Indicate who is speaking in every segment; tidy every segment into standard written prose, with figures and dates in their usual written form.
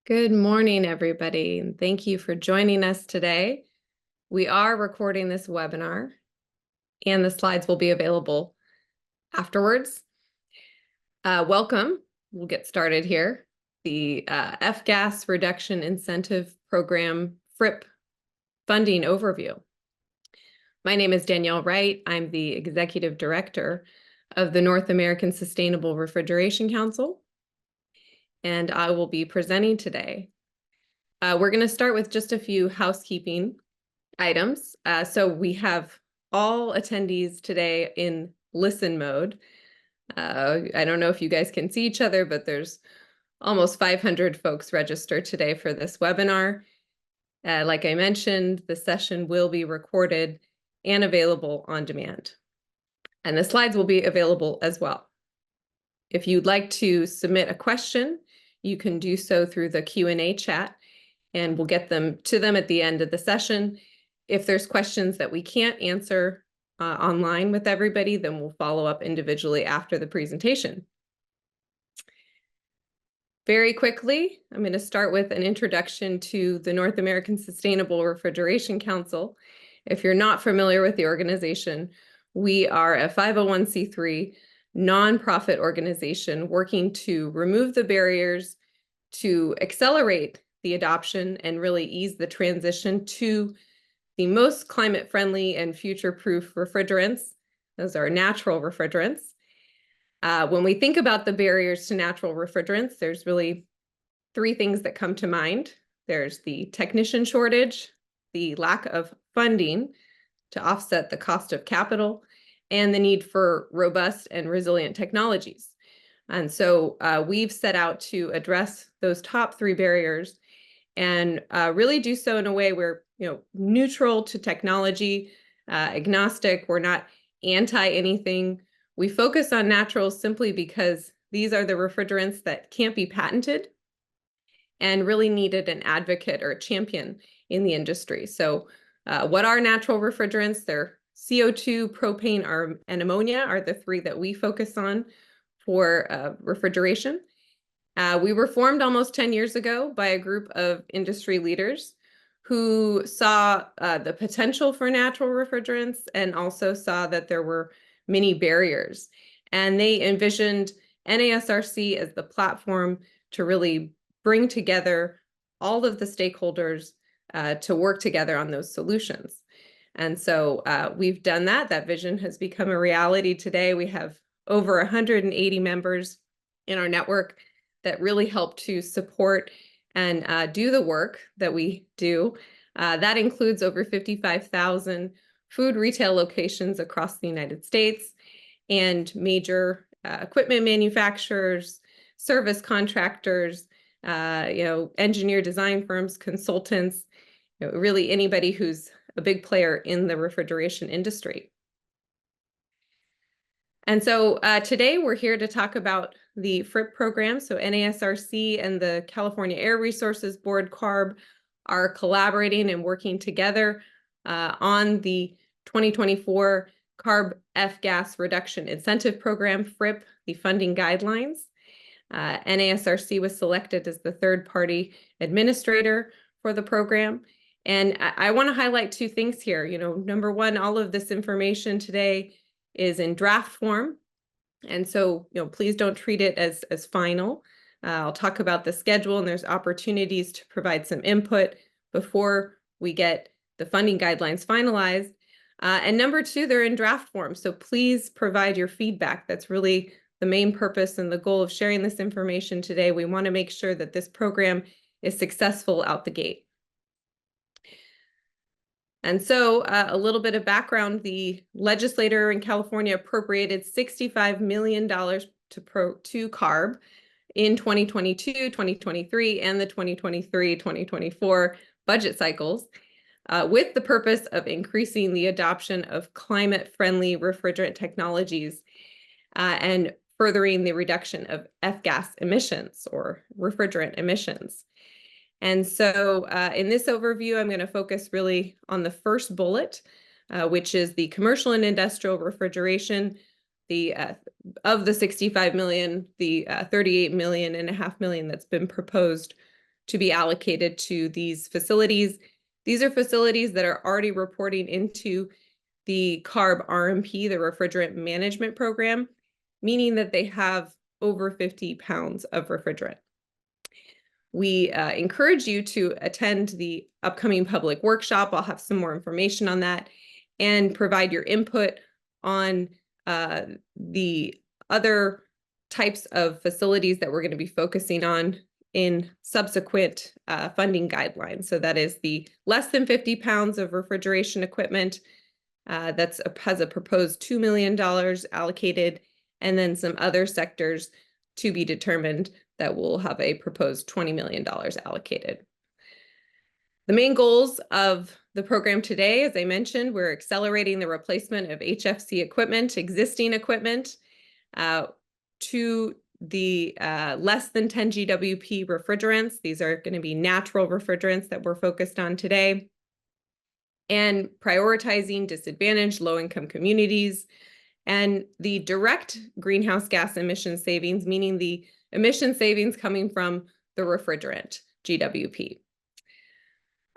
Speaker 1: Good morning, everybody, and thank you for joining us today. We are recording this webinar, and the slides will be available afterwards. Welcome. We'll get started here. The F-Gas Reduction Incentive Program FRIP funding overview. My name is Danielle Wright. I'm the Executive Director of the North American Sustainable Refrigeration Council, and I will be presenting today. We're going to start with just a few housekeeping items. So we have all attendees today in listen mode. I don't know if you guys can see each other, but there's almost 500 folks registered today for this webinar. Like I mentioned, the session will be recorded and available on demand. And the slides will be available as well. If you'd like to submit a question, you can do so through the Q&A chat, and we'll get them to them at the end of the session. If there's questions that we can't answer online with everybody, then we'll follow up individually after the presentation. Very quickly, I'm going to start with an introduction to the North American Sustainable Refrigeration Council. If you're not familiar with the organization, we are a 501c3 nonprofit organization working to remove the barriers to accelerate the adoption and really ease the transition to the most climate-friendly and future-proof refrigerants. Those are natural refrigerants. When we think about the barriers to natural refrigerants, there's really three things that come to mind. There's the technician shortage, the lack of funding to offset the cost of capital, and the need for robust and resilient technologies. And so we've set out to address those top three barriers and really do so in a way where, neutral to technology, agnostic. We're not anti anything. We focus on naturals simply because these are the refrigerants that can't be patented and really needed an advocate or a champion in the industry. So what are natural refrigerants? They're CO2, propane, and ammonia are the three that we focus on for refrigeration. We were formed almost 10 years ago by a group of industry leaders who saw the potential for natural refrigerants and also saw that there were many barriers. And they envisioned NASRC as the platform to really bring together all of the stakeholders to work together on those solutions. And so we've done that. That vision has become a reality today. We have over 180 members in our network that really help to support and do the work that we do. That includes over 55,000 food retail locations across the United States and major equipment manufacturers, service contractors, engineer design firms, consultants, really anybody who's a big player in the refrigeration industry. And so today we're here to talk about the FRIP program. So NASRC and the California Air Resources Board, CARB, are collaborating and working together on the 2024 CARB F-Gas Reduction Incentive Program, FRIP, the funding guidelines. NASRC was selected as the third-party administrator for the program. And I want to highlight two things here. Number one, all of this information today is in draft form. And so, please don't treat it as final. I'll talk about the schedule, and there's opportunities to provide some input before we get the funding guidelines finalized. And number two, they're in draft form. So please provide your feedback. That's really the main purpose and the goal of sharing this information today. We want to make sure that this program is successful out the gate. And so a little bit of background, the legislator in California appropriated $65 million to CARB in 2022, 2023, and the 2023-2024 budget cycles with the purpose of increasing the adoption of climate-friendly refrigerant technologies and furthering the reduction of F-gas emissions or refrigerant emissions. And so in this overview, I'm going to focus really on the first bullet, which is the commercial and industrial refrigeration. Of the 65 million, the 38.5 million that's been proposed to be allocated to these facilities. These are facilities that are already reporting into the CARB RMP, the Refrigerant Management Program, meaning that they have over 50 pounds of refrigerant. We encourage you to attend the upcoming public workshop. I'll have some more information on that and provide your input on the other types of facilities that we're going to be focusing on in subsequent funding guidelines. So that is the less than 50 pounds of refrigeration equipment has a proposed $2 million allocated, and then some other sectors to be determined that will have a proposed $20 million allocated. The main goals of the program today, as I mentioned, we're accelerating the replacement of HFC equipment, existing equipment, to the less than 10 GWP refrigerants. These are going to be natural refrigerants that we're focused on today. And prioritizing disadvantaged low-income communities and the direct greenhouse gas emission savings, meaning the emission savings coming from the refrigerant, GWP.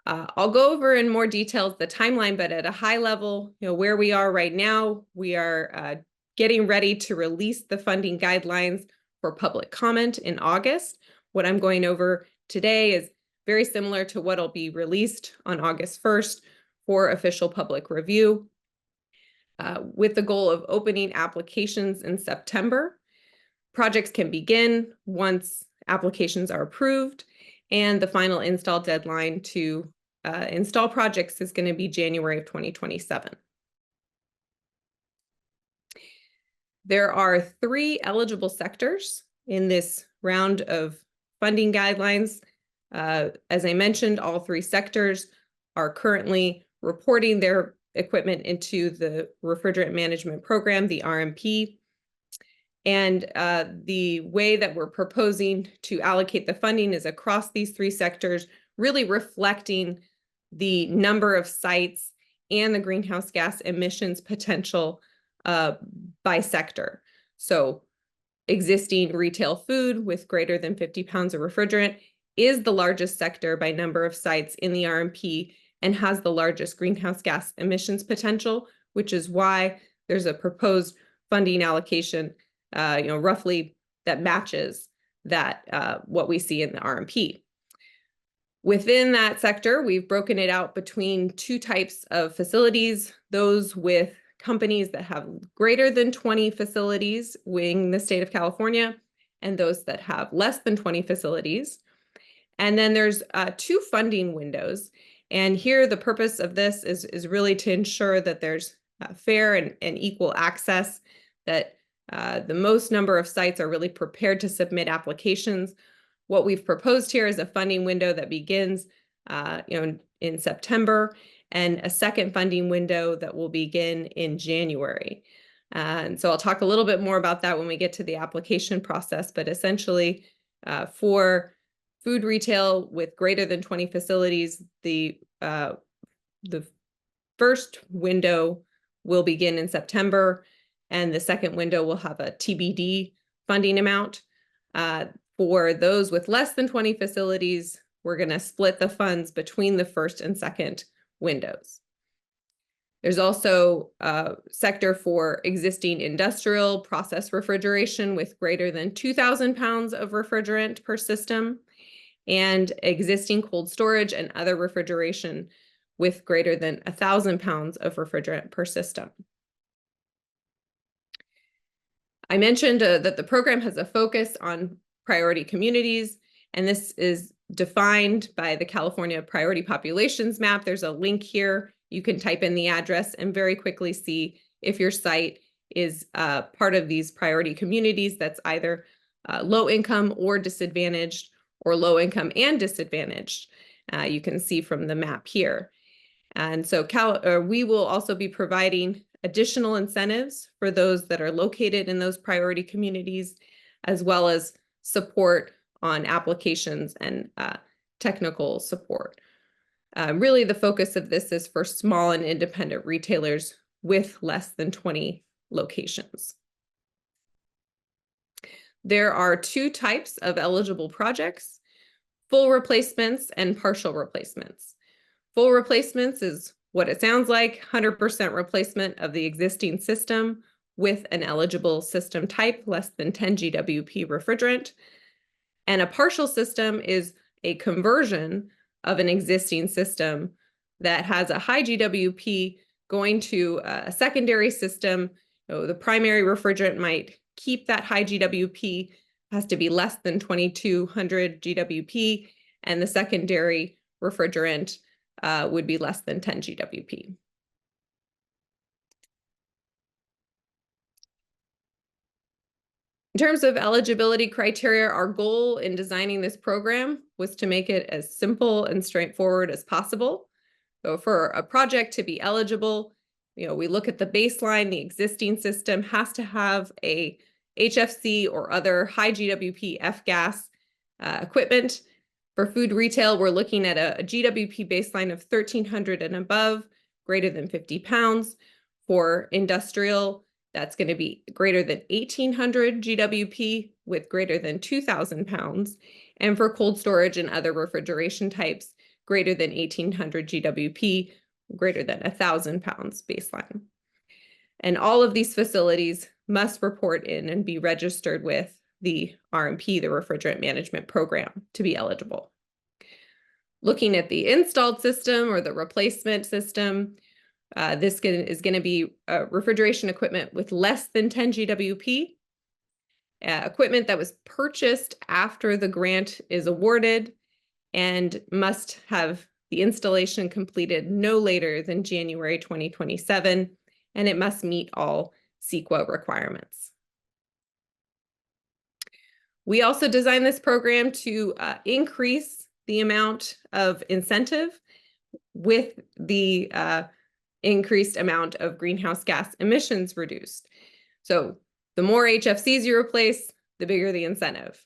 Speaker 1: I'll go over in more details the timeline, but at a high level, where we are right now, we are getting ready to release the funding guidelines for public comment in August. What I'm going over today is very similar to what will be released on August 1st for official public review, with the goal of opening applications in September. Projects can begin once applications are approved, and the final install deadline to install projects is going to be January of 2027. There are 3 eligible sectors in this round of funding guidelines. As I mentioned, all 3 sectors are currently reporting their equipment into the Refrigerant Management Program, the RMP. And the way that we're proposing to allocate the funding is across these 3 sectors, really reflecting the number of sites and the greenhouse gas emissions potential by sector. So existing retail food with greater than 50 pounds of refrigerant is the largest sector by number of sites in the RMP and has the largest greenhouse gas emissions potential, which is why there's a proposed funding allocation roughly that matches that what we see in the RMP. Within that sector, we've broken it out between 2 types of facilities, those with companies that have greater than 20 facilities within the state of California, and those that have less than 20 facilities. And then there's 2 funding windows. And here the purpose of this is really to ensure that there's fair and equal access, that the most number of sites are really prepared to submit applications. What we've proposed here is a funding window that begins in September, and a second funding window that will begin in January. And so I'll talk a little bit more about that when we get to the application process, but essentially for food retail with greater than 20 facilities, the first window will begin in September, and the second window will have a TBD funding amount. For those with less than 20 facilities, we're going to split the funds between the first and second windows. There's also a sector for existing industrial process refrigeration with greater than 2,000 pounds of refrigerant per system, and existing cold storage and other refrigeration with greater than 1,000 pounds of refrigerant per system. I mentioned that the program has a focus on priority communities, and this is defined by the California Priority Populations Map. There's a link here. You can type in the address and very quickly see if your site is part of these priority communities that's either low income or disadvantaged, or low income and disadvantaged. You can see from the map here. And so we will also be providing additional incentives for those that are located in those priority communities, as well as support on applications and technical support. Really, the focus of this is for small and independent retailers with less than 20 locations. There are 2 types of eligible projects: full replacements and partial replacements. Full replacements is what it sounds like, 100% replacement of the existing system with an eligible system type, less than 10 GWP refrigerant. And a partial system is a conversion of an existing system that has a high GWP going to a secondary system. So the primary refrigerant might keep that high GWP, has to be less than 2200 GWP, and the secondary refrigerant would be less than 10 GWP. In terms of eligibility criteria, our goal in designing this program was to make it as simple and straightforward as possible. So for a project to be eligible, we look at the baseline. The existing system has to have a HFC or other high GWP F-gas equipment. For food retail, we're looking at a GWP baseline of 1,300 and above, greater than 50 pounds. For industrial, that's going to be greater than 1,800 GWP with greater than 2,000 pounds. And for cold storage and other refrigeration types, greater than 1,800 GWP, greater than 1,000 pounds baseline. And all of these facilities must report in and be registered with the RMP, the Refrigerant Management Program, to be eligible. Looking at the installed system or the replacement system, this is going to be refrigeration equipment with less than 10 GWP, equipment that was purchased after the grant is awarded, and must have the installation completed no later than January 2027, and it must meet all CEQA requirements. We also designed this program to increase the amount of incentive with the increased amount of greenhouse gas emissions reduced. So the more HFCs you replace, the bigger the incentive.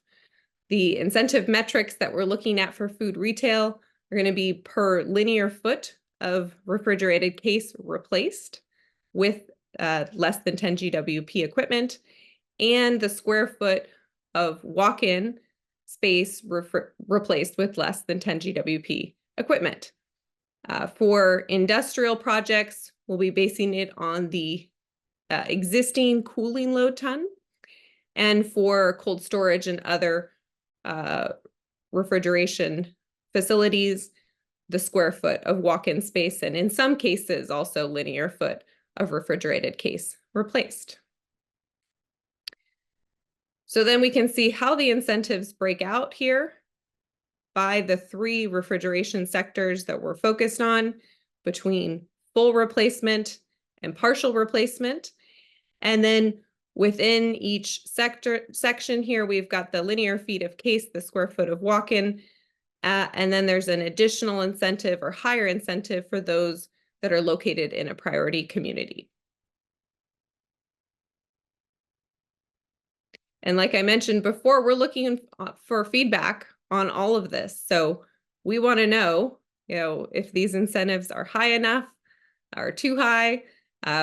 Speaker 1: The incentive metrics that we're looking at for food retail are going to be per linear foot of refrigerated case replaced with less than 10 GWP equipment, and the square foot of walk-in space replaced with less than 10 GWP equipment. For industrial projects, we'll be basing it on the existing cooling load ton, and for cold storage and other refrigeration facilities, the square foot of walk-in space, and in some cases also linear foot of refrigerated case replaced. So then we can see how the incentives break out here by the three refrigeration sectors that we're focused on, between full replacement and partial replacement. And then within each section here, we've got the linear feet of case, the square foot of walk-in, and then there's an additional incentive or higher incentive for those that are located in a priority community. And like I mentioned before, we're looking for feedback on all of this. So we want to know, if these incentives are high enough or too high.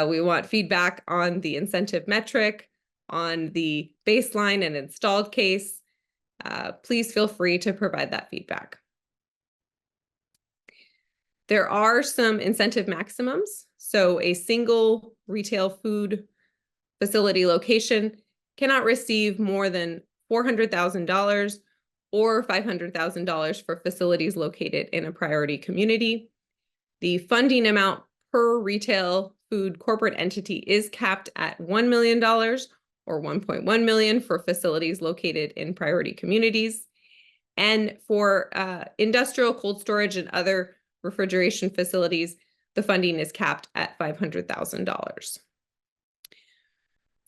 Speaker 1: We want feedback on the incentive metric, on the baseline and installed case. Please feel free to provide that feedback. There are some incentive maximums. So a single retail food facility location cannot receive more than $400,000 or $500,000 for facilities located in a priority community. The funding amount per retail food corporate entity is capped at $1 million or $1.1 million for facilities located in priority communities. And for industrial, cold storage, and other refrigeration facilities, the funding is capped at $500,000.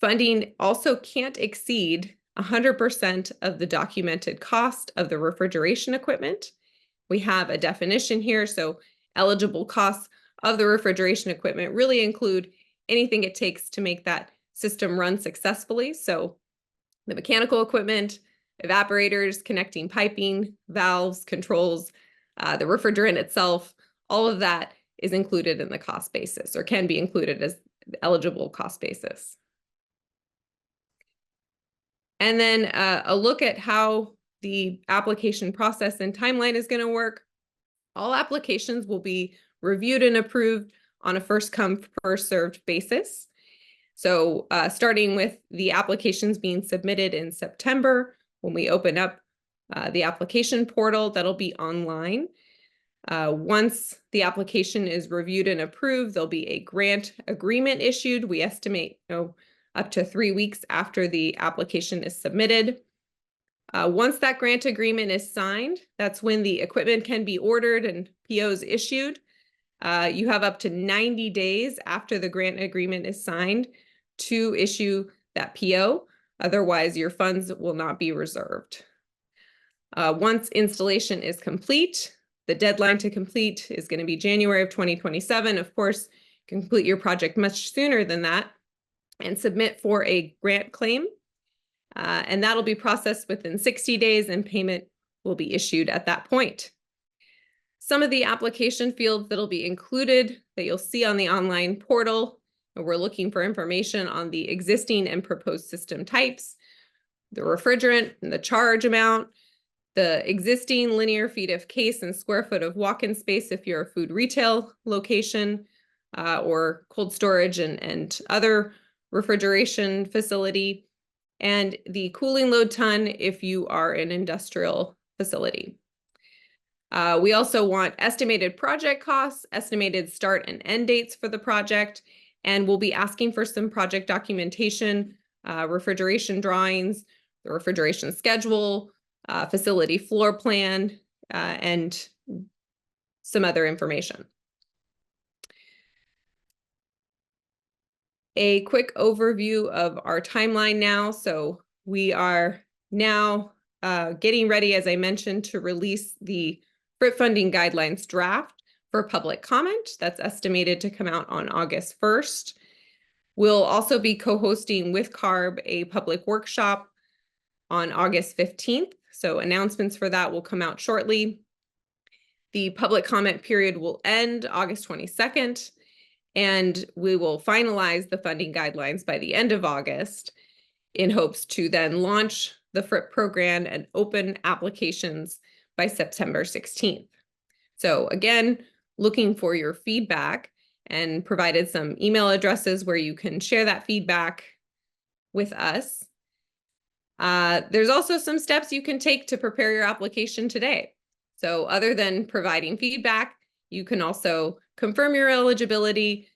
Speaker 1: Funding also can't exceed 100% of the documented cost of the refrigeration equipment. We have a definition here, so eligible costs of the refrigeration equipment really include anything it takes to make that system run successfully. So the mechanical equipment, evaporators, connecting piping, valves, controls, the refrigerant itself, all of that is included in the cost basis, or can be included as the eligible cost basis. And then a look at how the application process and timeline is going to work. All applications will be reviewed and approved on a first-come, first-served basis. So starting with the applications being submitted in September, when we open up the application portal, that'll be online. Once the application is reviewed and approved, there'll be a grant agreement issued. We estimate up to 3 weeks after the application is submitted. Once that grant agreement is signed, that's when the equipment can be ordered and POs issued. You have up to 90 days after the grant agreement is signed to issue that PO. Otherwise, your funds will not be reserved. Once installation is complete, the deadline to complete is going to be January of 2027. Of course, you can complete your project much sooner than that and submit for a grant claim. And that'll be processed within 60 days and payment will be issued at that point. Some of the application fields that'll be included that you'll see on the online portal, we're looking for information on the existing and proposed system types, the refrigerant and the charge amount, the existing linear feet of case and square foot of walk-in space if you're a food retail location or cold storage and other refrigeration facility, and the cooling load ton if you are an industrial facility. We also want estimated project costs, estimated start and end dates for the project, and we'll be asking for some project documentation, refrigeration drawings, the refrigeration schedule, facility floor plan, and some other information. A quick overview of our timeline now. So we are now getting ready, as I mentioned, to release the FRIP funding guidelines draft for public comment. That's estimated to come out on August 1st. We'll also be co-hosting with CARB a public workshop on August 15th. So announcements for that will come out shortly. The public comment period will end August 22nd, and we will finalize the funding guidelines by the end of August in hopes to then launch the FRIP program and open applications by September 16th. So again, looking for your feedback and provided some email addresses where you can share that feedback with us. There's also some steps you can take to prepare your application today. So other than providing feedback, you can also confirm your eligibility,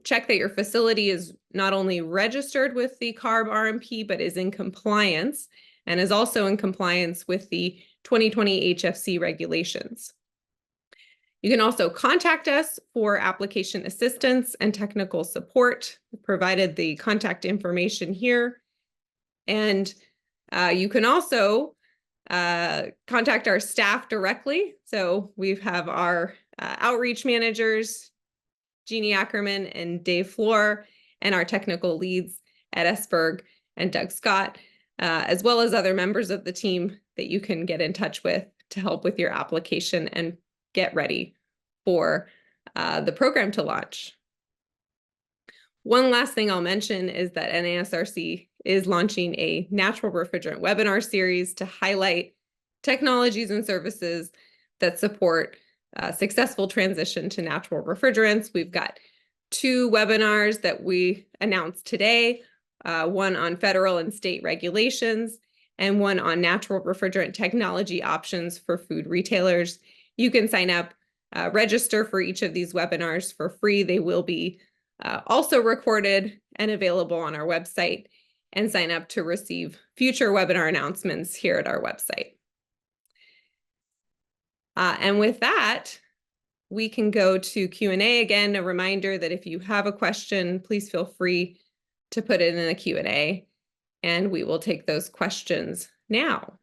Speaker 1: check that your facility is not only registered with the CARB RMP, but is in compliance and is also in compliance with the 2020 HFC regulations. You can also contact us for application assistance and technical support. We've provided the contact information here. And you can also contact our staff directly. So we have our outreach managers, Jeannie Ackerman and Dave Floor, and our technical leads at Esberg and Doug Scott, as well as other members of the team that you can get in touch with to help with your application and get ready for the program to launch. One last thing I'll mention is that NASRC is launching a natural refrigerant webinar series to highlight technologies and services that support successful transition to natural refrigerants. We've got 2 webinars that we announced today, one on federal and state regulations and one on natural refrigerant technology options for food retailers. You can sign up, register for each of these webinars for free. They will be also recorded and available on our website, and sign up to receive future webinar announcements here at our website. And with that, we can go to Q&A. Again, a reminder that if you have a question, please feel free to put it in the Q&A, and we will take those questions now.